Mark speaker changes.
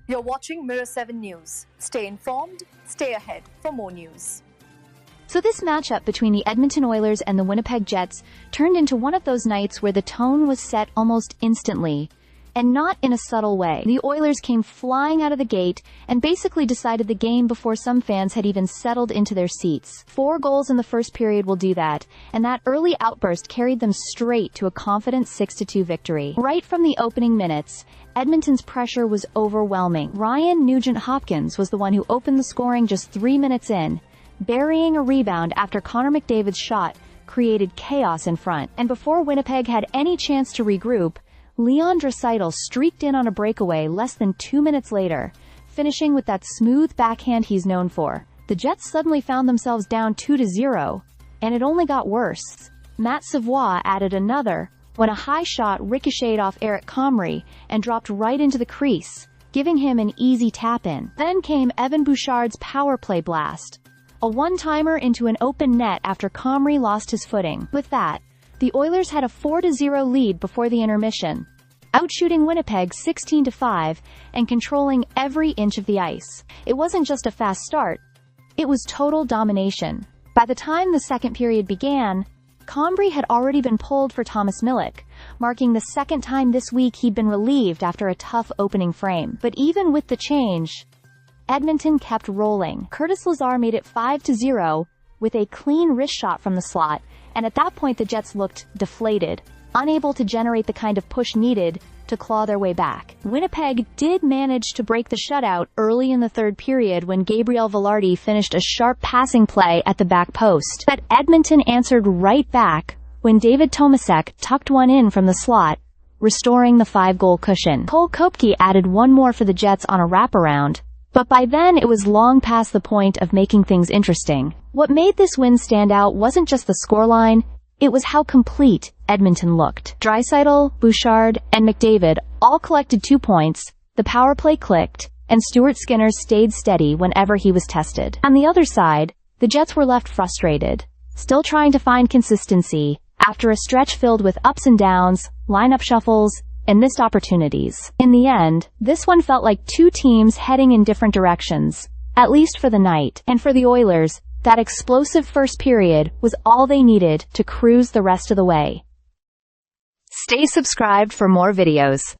Speaker 1: You're watching Mirror 7 News. Stay informed, stay ahead for more news.
Speaker 2: So this matchup between the Edmonton Oilers and the Winnipeg Jets turned into one of those nights where the tone was set almost instantly, and not in a subtle way. The Oilers came flying out of the gate and basically decided the game before some fans had even settled into their seats. 4 goals in the first period will do that, and that early outburst carried them straight to a confident 6-2 victory. Right from the opening minutes, Edmonton's pressure was overwhelming. Ryan Nugent-Hopkins was the one who opened the scoring just 3 minutes in, burying a rebound after Connor McDavid's shot created chaos in front. And before Winnipeg had any chance to regroup, Leon Draisaitl streaked in on a breakaway less than 2 minutes later, finishing with that smooth backhand he's known for. The Jets suddenly found themselves down 2-0, and it only got worse. Matt Savoie added another when a high shot ricocheted off Eric Comrie and dropped right into the crease, giving him an easy tap-in. Then came Evan Bouchard's power play blast, a one-timer into an open net after Comrie lost his footing. With that, the Oilers had a 4-0 lead before the intermission, outshooting Winnipeg 16-5 and controlling every inch of the ice. It wasn't just a fast start, it was total domination. By the time the second period began, Comrie had already been pulled for Thomas Milic, marking the second time this week he'd been relieved after a tough opening frame. But even with the change, Edmonton kept rolling. Curtis Lazar made it 5-0 with a clean wrist shot from the slot, and at that point the Jets looked deflated, unable to generate the kind of push needed to claw their way back. Winnipeg did manage to break the shutout early in the third period when Gabriel Vilardi finished a sharp passing play at the back post. But Edmonton answered right back when David Tomasek tucked one in from the slot, restoring the 5-goal cushion. Cole Koepke added one more for the Jets on a wraparound, but by then it was long past the point of making things interesting. What made this win stand out wasn't just the scoreline, it was how complete Edmonton looked. Draisaitl, Bouchard, and McDavid all collected 2 points, the power play clicked, and Stuart Skinner stayed steady whenever he was tested. On the other side, the Jets were left frustrated, still trying to find consistency after a stretch filled with ups and downs, lineup shuffles, and missed opportunities. In the end, this one felt like 2 teams heading in different directions, at least for the night. And for the Oilers, that explosive first period was all they needed to cruise the rest of the way. Stay subscribed for more videos.